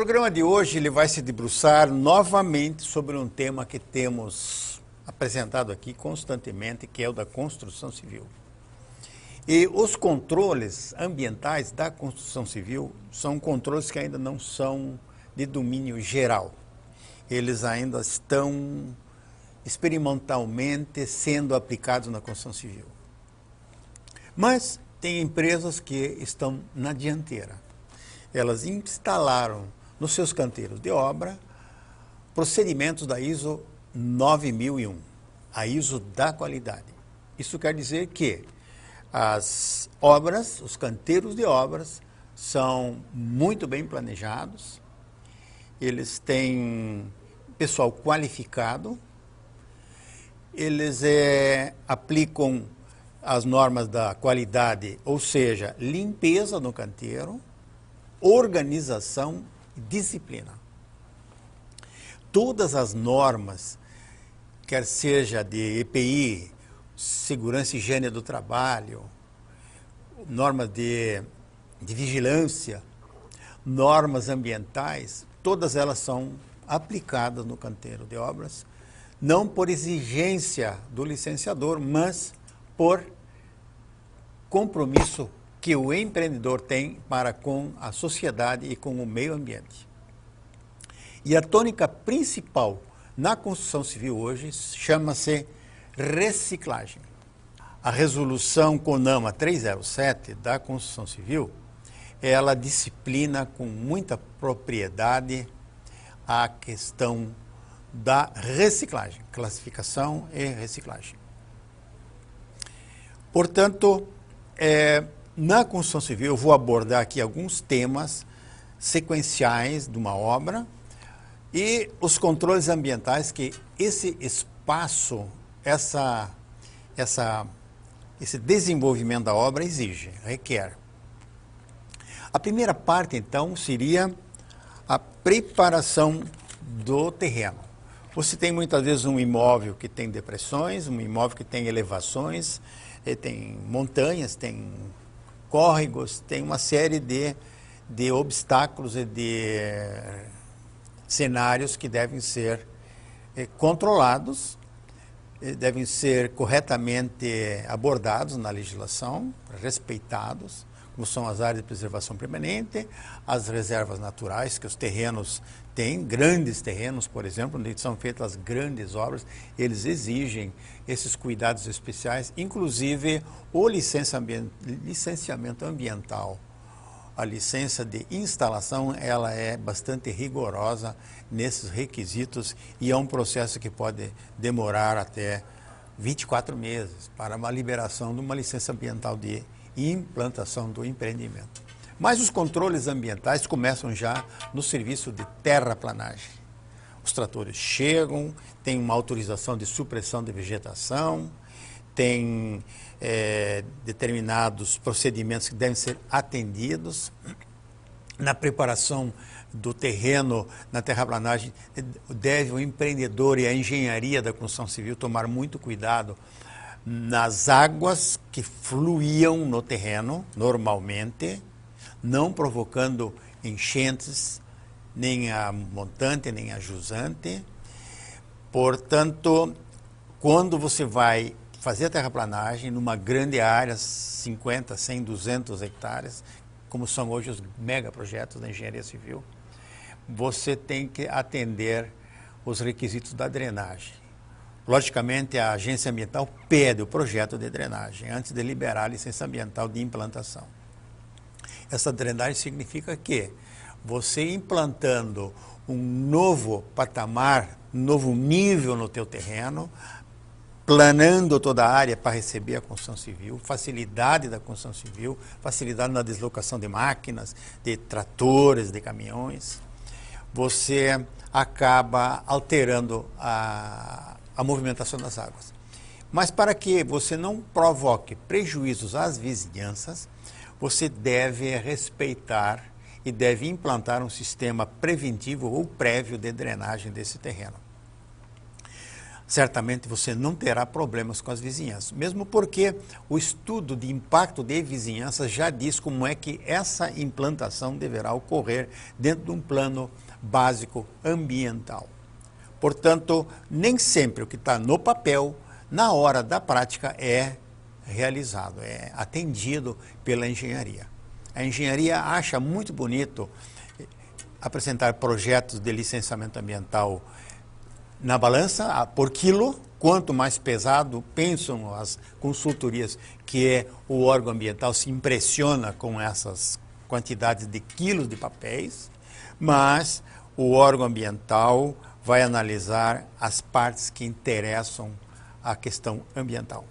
programa de hoje ele vai se debruçar novamente sobre um tema que temos apresentado aqui constantemente, que é o da construção civil. E os controles ambientais da construção civil são controles que ainda não são de domínio geral. Eles ainda estão experimentalmente sendo aplicados na construção civil. Mas tem empresas que estão na dianteira. Elas instalaram nos seus canteiros de obra procedimentos da ISO 9001, a ISO da qualidade. Isso quer dizer que as obras, os canteiros de obras, são muito bem planejados, eles têm pessoal qualificado, eles aplicam as normas da qualidade, ou seja, limpeza no canteiro, organização e disciplina. Todas as normas, quer seja de EPI, segurança e higiene do trabalho, normas de vigilância, normas ambientais, todas elas são aplicadas no canteiro de obras, não por exigência do licenciador, mas por compromisso que o empreendedor tem para com a sociedade e com o meio ambiente. E a tônica principal na construção civil hoje chama-se reciclagem. A resolução CONAMA 307 da construção civil, ela disciplina com muita propriedade a questão da reciclagem, classificação e reciclagem. Portanto, na construção civil eu vou abordar aqui alguns temas sequenciais de uma obra e os controles ambientais que esse espaço, esse desenvolvimento da obra exige, requer. A primeira parte, então, seria a preparação do terreno. Você tem muitas vezes um imóvel que tem depressões, um imóvel que tem elevações, tem montanhas, tem córregos, tem uma série de obstáculos e de cenários que devem ser controlados, devem ser corretamente abordados na legislação, respeitados, como são as áreas de preservação permanente, as reservas naturais que os terrenos têm, grandes terrenos, por exemplo, onde são feitas as grandes obras, eles exigem esses cuidados especiais, inclusive o licenciamento ambiental. A licença de instalação, ela é bastante rigorosa nesses requisitos e é um processo que pode demorar até 24 meses para uma liberação de uma licença ambiental de implantação do empreendimento. Mas os controles ambientais começam já no serviço de terraplanagem. Os tratores chegam, tem uma autorização de supressão de vegetação, tem determinados procedimentos que devem ser atendidos. Na preparação do terreno, na terraplanagem, deve o empreendedor e a engenharia da construção civil tomar muito cuidado nas águas que fluíam no terreno, normalmente, não provocando enchentes, nem a montante, nem a jusante. Portanto, quando você vai fazer a terraplanagem numa grande área, 50, 100, 200 hectares, como são hoje os megaprojetos da engenharia civil, você tem que atender os requisitos da drenagem. Logicamente, a agência ambiental pede o projeto de drenagem antes de liberar a licença ambiental de implantação. Essa drenagem significa que você implantando um novo patamar, um novo nível no teu terreno, planando toda a área para receber a construção civil, facilidade da construção civil, facilidade na deslocação de máquinas, de tratores, de caminhões, você acaba alterando a movimentação das águas. Mas para que você não provoque prejuízos às vizinhanças, você deve respeitar e deve implantar um sistema preventivo ou prévio de drenagem desse terreno. certamente você não terá problemas com as vizinhanças. Mesmo porque o estudo de impacto de vizinhança já diz como é que essa implantação deverá ocorrer dentro de um plano básico ambiental. Portanto, nem sempre o que está no papel, na hora da prática, é realizado, é atendido pela engenharia. A engenharia acha muito bonito apresentar projetos de licenciamento ambiental na balança, por quilo. Quanto mais pesado, pensam as consultorias, que é o órgão ambiental se impressiona com essas quantidades de quilos de papéis, mas o órgão ambiental vai analisar as partes que interessam à questão ambiental.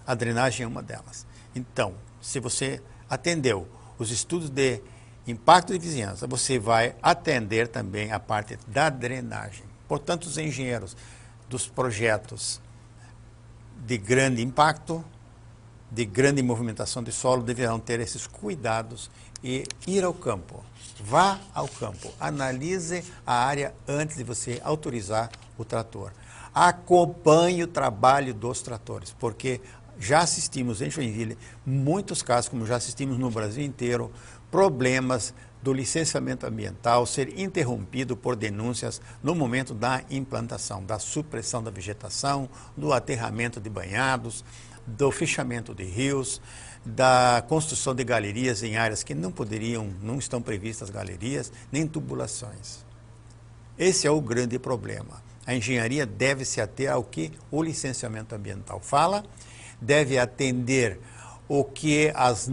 A drenagem é uma delas. Então, se você atendeu os estudos de impacto de vizinhança, você vai atender também a parte da drenagem. Portanto, os engenheiros dos projetos de grande impacto, de grande movimentação de solo, deverão ter esses cuidados e ir ao campo. Vá ao campo, analise a área antes de você autorizar o trator. Acompanhe o trabalho dos tratores, porque já assistimos em Joinville muitos casos, como já assistimos no Brasil inteiro, problemas do licenciamento ambiental ser interrompido por denúncias no momento da implantação, da supressão da vegetação, do aterramento de banhados, do fechamento de rios, da construção de galerias em áreas que não estão previstas galerias, nem tubulações. Esse é o grande problema. A engenharia deve se ater ao que o licenciamento ambiental fala, deve atender o que as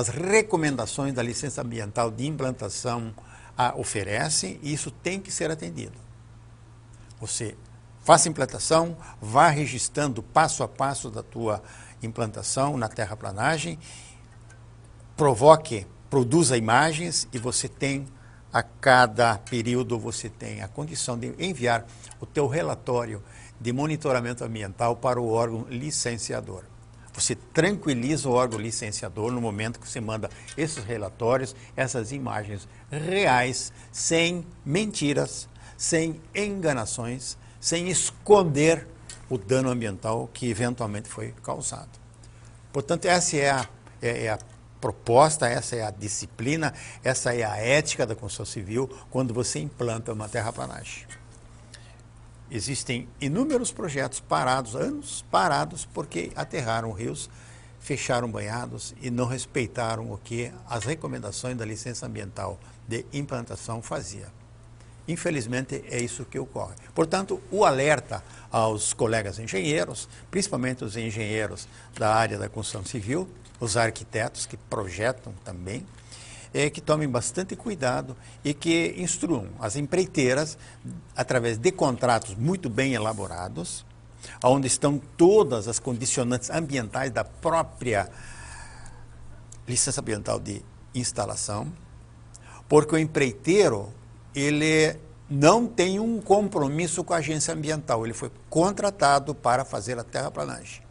recomendações da licença ambiental de implantação oferecem, e isso tem que ser atendido. Você faça a implantação, vá registrando passo a passo da tua implantação na terraplanagem, produza imagens, e você tem, a cada período, você tem a condição de enviar o teu relatório de monitoramento ambiental para o órgão licenciador. Você tranquiliza o órgão licenciador no momento que você manda esses relatórios, essas imagens reais, sem mentiras, sem enganações, sem esconder o dano ambiental que eventualmente foi causado. Portanto, essa é a proposta, essa é a disciplina, essa é a ética da construção civil quando você implanta uma terraplanagem. Existem inúmeros projetos parados, anos parados, porque aterraram rios, fecharam banhados e não respeitaram o que as recomendações da licença ambiental de implantação fazia. Infelizmente, é isso que ocorre. Portanto, o alerta aos colegas engenheiros, principalmente os engenheiros da área da construção civil, os arquitetos que projetam também, que tomem bastante cuidado e que instruam as empreiteiras, através de contratos muito bem elaborados, onde estão todas as condicionantes ambientais da própria licença ambiental de instalação, porque o empreiteiro, ele não tem um compromisso com a agência ambiental, ele foi contratado para fazer a terraplanagem.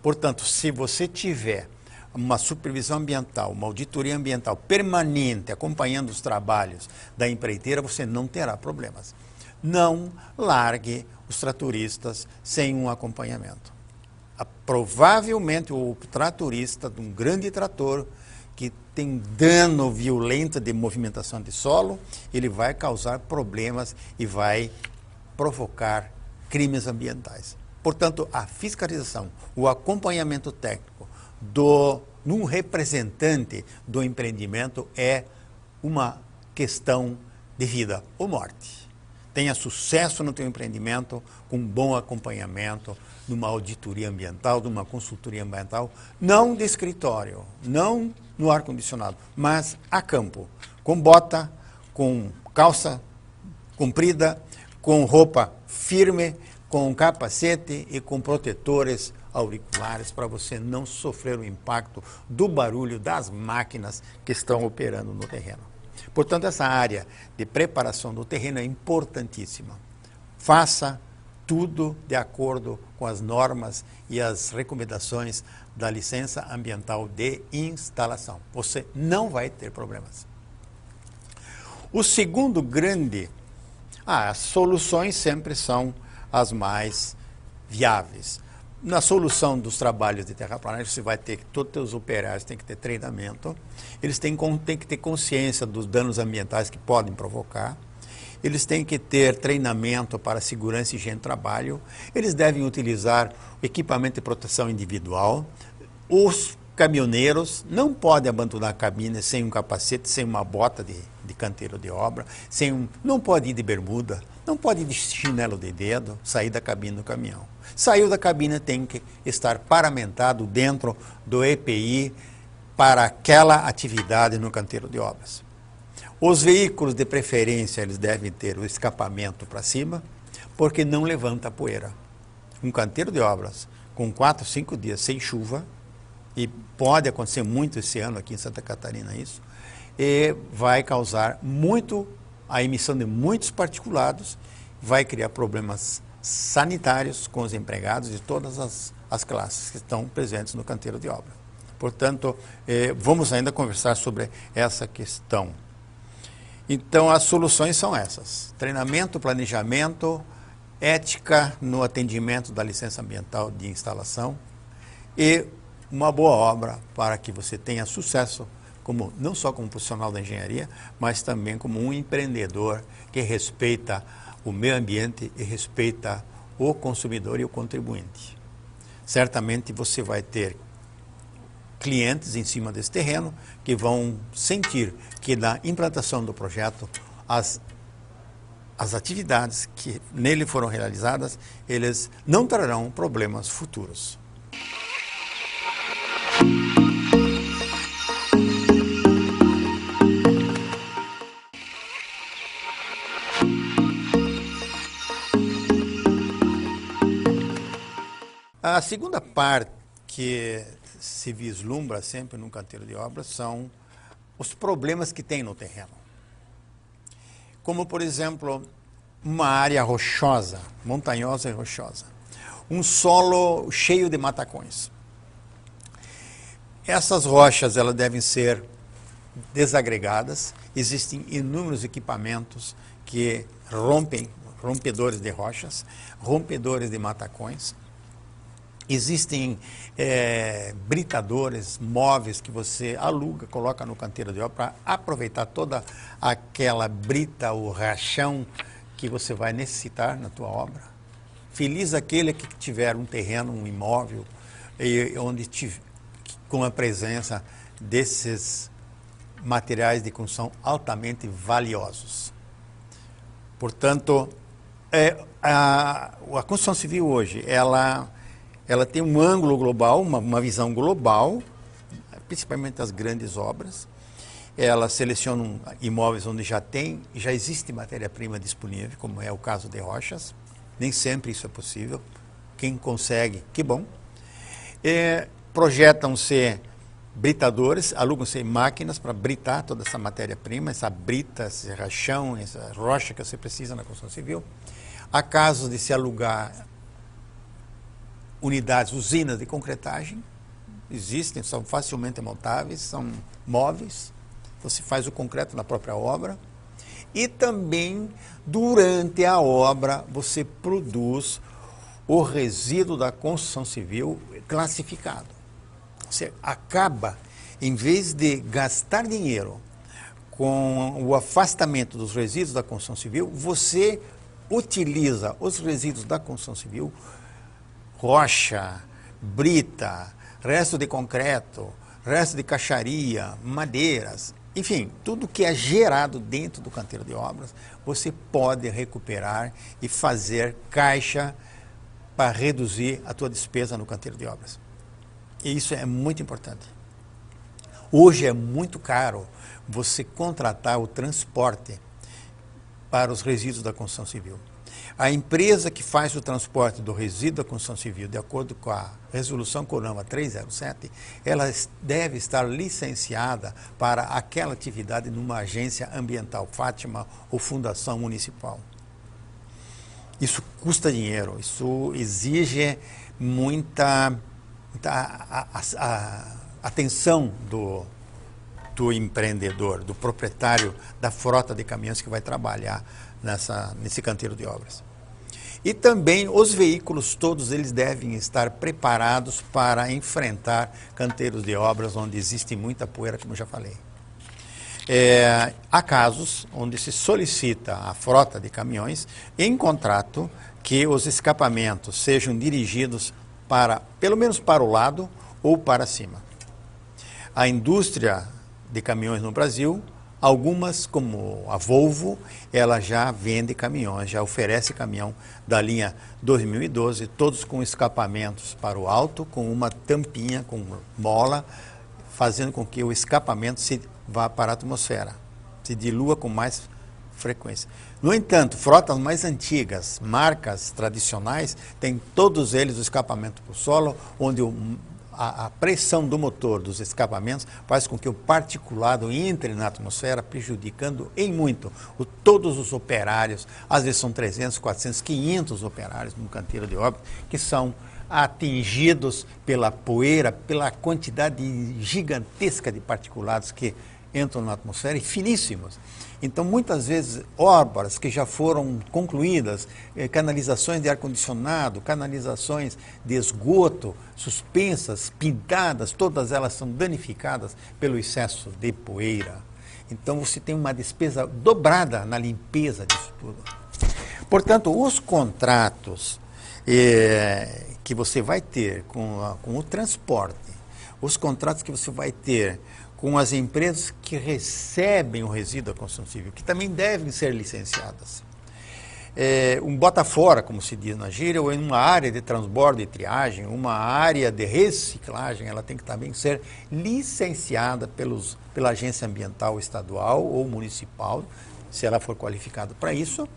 Portanto, se você tiver uma supervisão ambiental, uma auditoria ambiental permanente, acompanhando os trabalhos da empreiteira, você não terá problemas. Não largue os tratoristas sem um acompanhamento. Provavelmente o tratorista de um grande trator que tem dano violento de movimentação de solo, ele vai causar problemas e vai provocar crimes ambientais. Portanto, a fiscalização, o acompanhamento técnico num representante do empreendimento é uma questão de vida ou morte. Tenha sucesso no teu empreendimento com bom acompanhamento, numa auditoria ambiental, numa consultoria ambiental, não de escritório, não no ar-condicionado, mas a campo, com bota, com calça comprida, com roupa firme, com capacete e com protetores auriculares para você não sofrer o impacto do barulho das máquinas que estão operando no terreno. Portanto, essa área de preparação do terreno é importantíssima. Faça tudo de acordo com as normas e as recomendações da licença ambiental de instalação. Você não vai ter problemas. O segundo grande As soluções sempre são as mais viáveis. Na solução dos trabalhos de terraplanagem, você vai ter que, todos os operários têm que ter treinamento, eles têm que ter consciência dos danos ambientais que podem provocar, eles têm que ter treinamento para segurança e higiene do trabalho, eles devem utilizar equipamento de proteção individual, os caminhoneiros não podem abandonar a cabine sem um capacete, sem uma bota de canteiro de obra, não pode ir de bermuda, não pode ir de chinelo de dedo, sair da cabine do caminhão. Saiu da cabine, tem que estar paramentado dentro do EPI para aquela atividade no canteiro de obras. Os veículos, de preferência, eles devem ter o escapamento para cima, porque não levanta poeira. Um canteiro de obras com 4, 5 dias sem chuva, e pode acontecer muito esse ano aqui em Santa Catarina isso, e vai causar a emissão de muitos particulados, vai criar problemas sanitários com os empregados de todas as classes que estão presentes no canteiro de obra. Portanto, vamos ainda conversar sobre essa questão. Então, as soluções são essas: treinamento, planejamento, ética no atendimento da licença ambiental de instalação e uma boa obra para que você tenha sucesso, não só como profissional da engenharia, mas também como um empreendedor que respeita o meio ambiente e respeita o consumidor e o contribuinte. Certamente você vai ter clientes em cima desse terreno que vão sentir que na implantação do projeto as atividades que nele foram realizadas, eles não trarão problemas futuros. A segunda parte que se vislumbra sempre num canteiro de obras são os problemas que tem no terreno. Como, por exemplo, uma área rochosa, montanhosa e rochosa. Um solo cheio de matacões. Essas rochas elas devem ser desagregadas. Existem inúmeros equipamentos que rompedores de rochas, rompedores de matacões. Existem britadores móveis que você aluga, coloca no canteiro de obra para aproveitar toda aquela brita, o rachão que você vai necessitar na tua obra. Feliz aquele que tiver um terreno, um imóvel, com a presença desses materiais de construção altamente valiosos. Portanto, a construção civil hoje, ela tem um ângulo global, uma visão global, principalmente as grandes obras. Ela seleciona imóveis onde já existe matéria-prima disponível, como é o caso de rochas. Nem sempre isso é possível. Quem consegue, que bom. Projetam-se britadores, alugam-se máquinas para britar toda essa matéria-prima, essa brita, esse rachão, essa rocha que você precisa na construção civil. Há casos de se alugar unidades, usinas de concretagem, existem, são facilmente montáveis, são móveis, você faz o concreto na própria obra e também durante a obra você produz o resíduo da construção civil classificado. Você acaba, em vez de gastar dinheiro com o afastamento dos resíduos da construção civil, você utiliza os resíduos da construção civil, rocha, brita, resto de concreto, resto de caixaria, madeiras, enfim, tudo que é gerado dentro do canteiro de obras, você pode recuperar e fazer caixa para reduzir a tua despesa no canteiro de obras. E isso é muito importante. Hoje é muito caro você contratar o transporte para os resíduos da construção civil. A empresa que faz o transporte do resíduo da construção civil, de acordo com a resolução CONAMA 307, ela deve estar licenciada para aquela atividade numa agência ambiental, Fátima ou fundação municipal. Isso custa dinheiro, isso exige muita atenção do empreendedor, do proprietário da frota de caminhões que vai trabalhar nesse canteiro de obras. E também os veículos todos eles devem estar preparados para enfrentar canteiros de obras onde existe muita poeira, como eu já falei. Há casos onde se solicita à frota de caminhões em contrato que os escapamentos sejam dirigidos pelo menos para o lado ou para cima. A indústria de caminhões no Brasil, algumas, como a Volvo, ela já vende caminhões, já oferece caminhão da linha 2012, todos com escapamentos para o alto, com uma tampinha, com mola, fazendo com que o escapamento se vá para a atmosfera, se dilua com mais frequência. No entanto, frotas mais antigas, marcas tradicionais, têm todos eles o escapamento para o solo, onde a pressão do motor dos escapamentos faz com que o particulado entre na atmosfera, prejudicando em muito todos os operários. Às vezes são 300, 400, 500 operários num canteiro de obra que são atingidos pela poeira, pela quantidade gigantesca de particulados que entram na atmosfera e finíssimos. Então, muitas vezes, obras que já foram concluídas, canalizações de ar-condicionado, canalizações de esgoto, suspensas, pintadas, todas elas são danificadas pelo excesso de poeira. Então, você tem uma despesa dobrada na limpeza disso tudo. Portanto, os contratos que você vai ter com o transporte, os contratos que você vai ter com as empresas que recebem o resíduo da construção civil, que também devem ser licenciadas. Um bota-fora, como se diz na gíria, ou em uma área de transbordo e triagem, uma área de reciclagem, ela tem que também ser licenciada pela agência ambiental estadual ou municipal, se ela for qualificada para isso,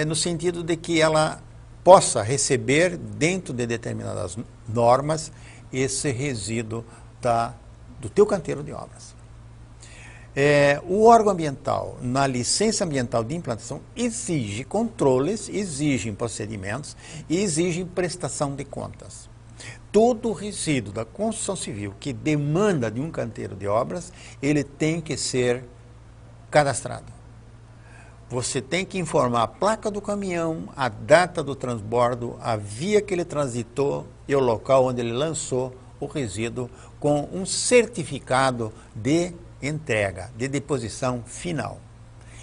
no sentido de que ela possa receber, dentro de determinadas normas, esse resíduo do teu canteiro de obras. O órgão ambiental, na licença ambiental de implantação, exige controles, exige procedimentos e exige prestação de contas. Todo resíduo da construção civil que demanda de um canteiro de obras, ele tem que ser cadastrado. Você tem que informar a placa do caminhão, a data do transbordo, a via que ele transitou e o local onde ele lançou o resíduo, com um certificado de entrega, de deposição final.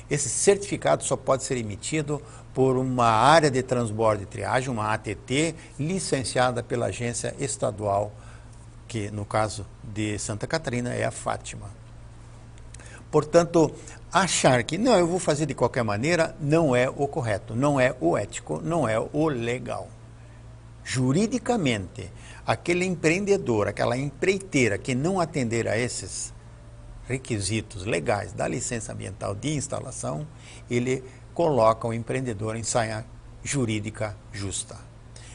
Esse certificado só pode ser emitido por uma área de transbordo e triagem, uma ATT, licenciada pela agência estadual, que no caso de Santa Catarina é a Fátima. Portanto, achar que não, eu vou fazer de qualquer maneira, não é o correto, não é o ético, não é o legal. Juridicamente, aquele empreendedor, aquela empreiteira que não atender a esses requisitos legais da licença ambiental de instalação, ele coloca o empreendedor em saia jurídica justa.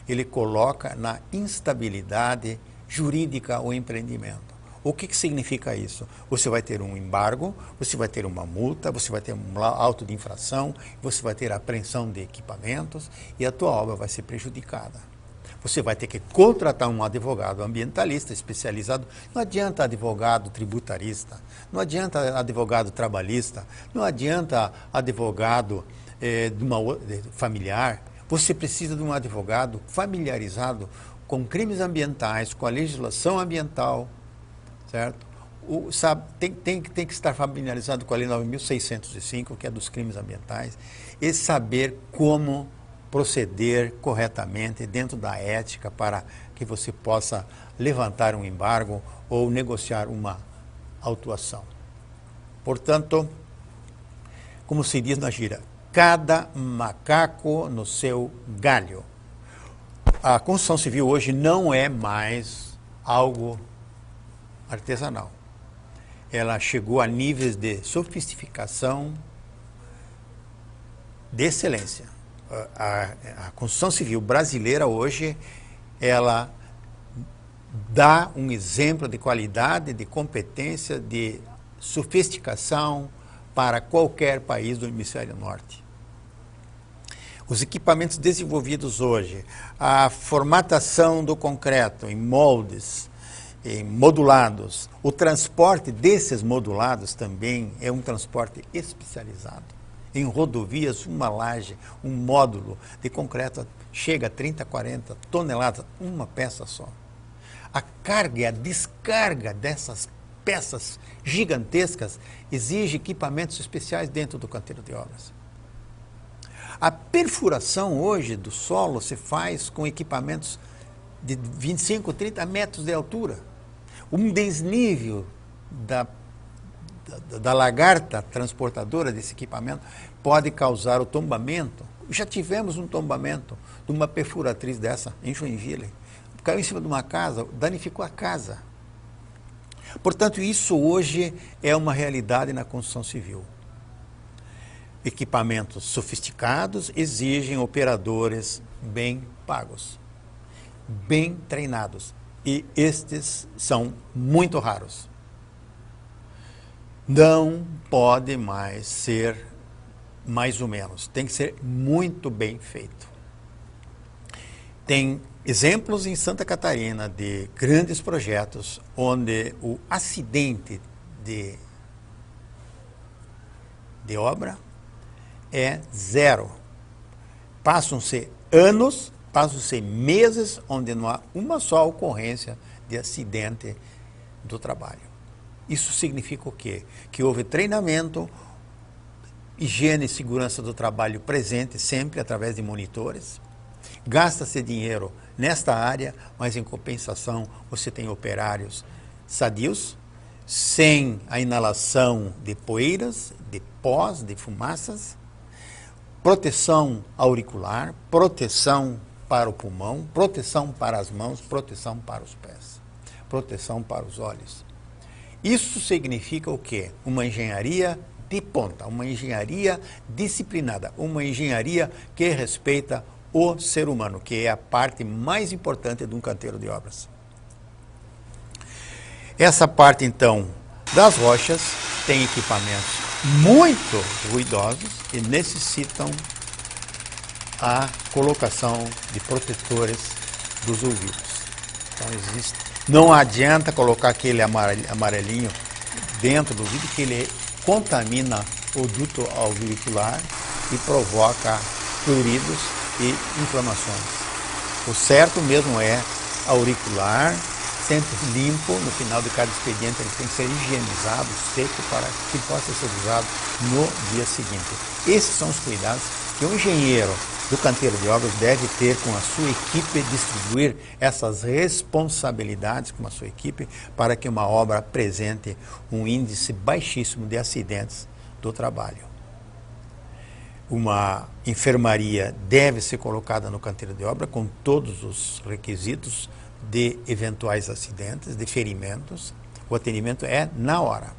Ele coloca na instabilidade jurídica o empreendimento. O que significa isso? Você vai ter um embargo, você vai ter uma multa, você vai ter um auto de infração, você vai ter apreensão de equipamentos e a tua obra vai ser prejudicada. Você vai ter que contratar um advogado ambientalista especializado. Não adianta advogado tributarista, não adianta advogado trabalhista, não adianta advogado familiar. Você precisa de um advogado familiarizado com crimes ambientais, com a legislação ambiental, certo? Tem que estar familiarizado com a Lei 9.605, que é dos crimes ambientais, e saber como proceder corretamente dentro da ética para que você possa levantar um embargo ou negociar uma autuação. Portanto, como se diz na gíria, cada macaco no seu galho. A construção civil hoje não é mais algo artesanal. Ela chegou a níveis de sofisticação, de excelência. A construção civil brasileira hoje, ela dá um exemplo de qualidade, de competência, de sofisticação para qualquer país do hemisfério norte. Os equipamentos desenvolvidos hoje, a formatação do concreto em moldes, em modulados, o transporte desses modulados também é um transporte especializado. em rodovias, uma laje, um módulo de concreto chega a 30, 40 toneladas, uma peça só. A carga e a descarga dessas peças gigantescas exige equipamentos especiais dentro do canteiro de obras. A perfuração hoje do solo se faz com equipamentos de 25, 30 metros de altura. Um desnível da lagarta transportadora desse equipamento pode causar o tombamento. Já tivemos um tombamento de uma perfuratriz dessa em Joinville. Caiu em cima de uma casa, danificou a casa. Portanto, isso hoje é uma realidade na construção civil. Equipamentos sofisticados exigem operadores bem pagos, bem treinados. E estes são muito raros. Não pode mais ser mais ou menos, tem que ser muito bem feito. Tem exemplos em Santa Catarina de grandes projetos onde o acidente de obra é zero. Passam-se anos, passam-se meses onde não há uma só ocorrência de acidente do trabalho. Isso significa o quê? Que houve treinamento, higiene e segurança do trabalho presente sempre através de monitores. Gasta-se dinheiro nesta área, mas em compensação você tem operários sadios, sem a inalação de poeiras, de pós, de fumaças, proteção auricular, proteção para o pulmão, proteção para as mãos, proteção para os pés, proteção para os olhos. Isso significa o quê? Uma engenharia de ponta, uma engenharia disciplinada, uma engenharia que respeita o ser humano, que é a parte mais importante de um canteiro de obras. Essa parte, então, das rochas tem equipamentos muito ruidosos e necessitam a colocação de protetores dos ouvidos. Então, não adianta colocar aquele amarelinho dentro do ouvido, que ele contamina o duto auricular e provoca fluidos e inflamações. O certo mesmo é auricular, sempre limpo, no final de cada expediente ele tem que ser higienizado, seco, para que possa ser usado no dia seguinte. Esses são os cuidados que um engenheiro do canteiro de obras deve ter com a sua equipe, distribuir essas responsabilidades com a sua equipe para que uma obra apresente um índice baixíssimo de acidentes do trabalho. Uma enfermaria deve ser colocada no canteiro de obra com todos os requisitos de eventuais acidentes, de ferimentos. O atendimento é na hora.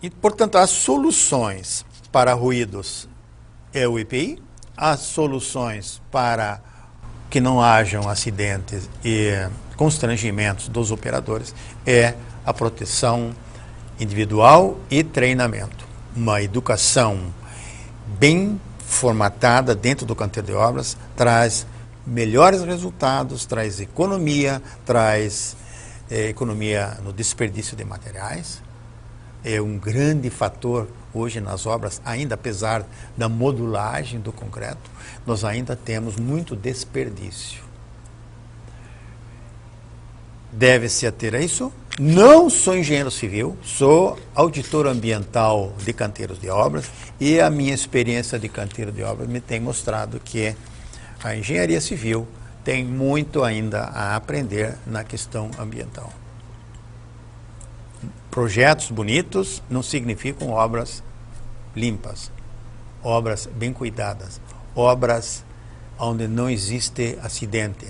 E, portanto, as soluções para ruídos é o EPI, as soluções para que não hajam acidentes e constrangimentos dos operadores é a proteção individual e treinamento. Uma educação bem formatada dentro do canteiro de obras traz melhores resultados, traz economia no desperdício de materiais. É um grande fator hoje nas obras, ainda apesar da modulagem do concreto, nós ainda temos muito desperdício. Deve-se ater a isso. Não sou engenheiro civil, sou auditor ambiental de canteiros de obras e a minha experiência de canteiro de obras me tem mostrado que a engenharia civil tem muito ainda a aprender na questão ambiental. Projetos bonitos não significam obras limpas, obras bem cuidadas, obras onde não existe acidente,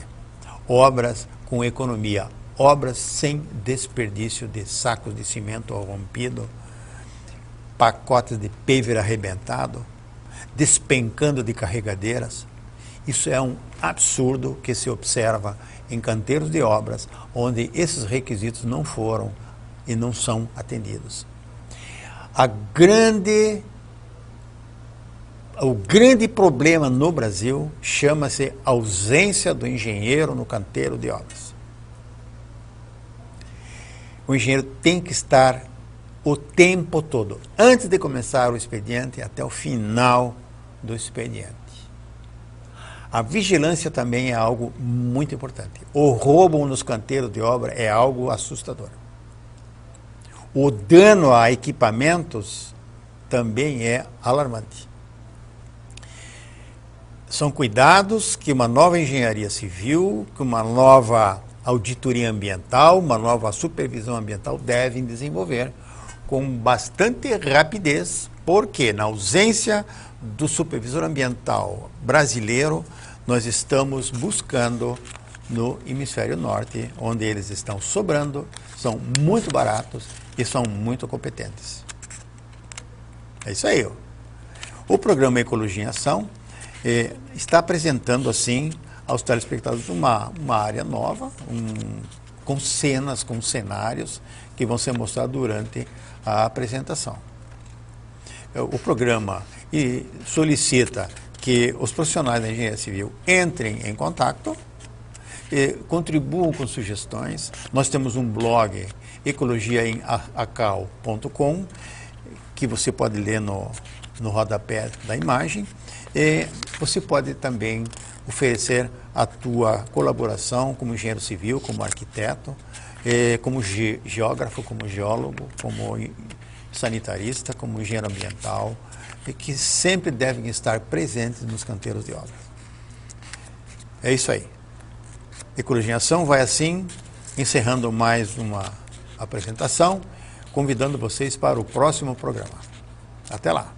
obras com economia, obras sem desperdício de sacos de cimento rompido, pacotes de paver arrebentado, despencando de carregadeiras. Isso é um absurdo que se observa em canteiros de obras onde esses requisitos não foram e não são atendidos. O grande problema no Brasil chama-se ausência do engenheiro no canteiro de obras. O engenheiro tem que estar o tempo todo, antes de começar o expediente até o final do expediente. A vigilância também é algo muito importante. O roubo nos canteiros de obra é algo assustador. O dano a equipamentos também é alarmante. São cuidados que uma nova engenharia civil, que uma nova auditoria ambiental, uma nova supervisão ambiental devem desenvolver com bastante rapidez, porque na ausência do supervisor ambiental brasileiro, nós estamos buscando no hemisfério norte, onde eles estão sobrando, são muito baratos e são muito competentes. É isso aí. O programa Ecologia em Ação está apresentando, assim, aos telespectadores uma área nova, com cenas, com cenários que vão ser mostrados durante a apresentação. O programa solicita que os profissionais da engenharia civil entrem em contato, contribuam com sugestões. Nós temos um blog, ecologiaacal.com, que você pode ler no rodapé da imagem. Você pode também oferecer a tua colaboração como engenheiro civil, como arquiteto, como geógrafo, como geólogo, como sanitarista, como engenheiro ambiental, que sempre devem estar presentes nos canteiros de obras. É isso aí. Ecologia em Ação vai assim, encerrando mais uma apresentação, convidando vocês para o próximo programa. Até lá!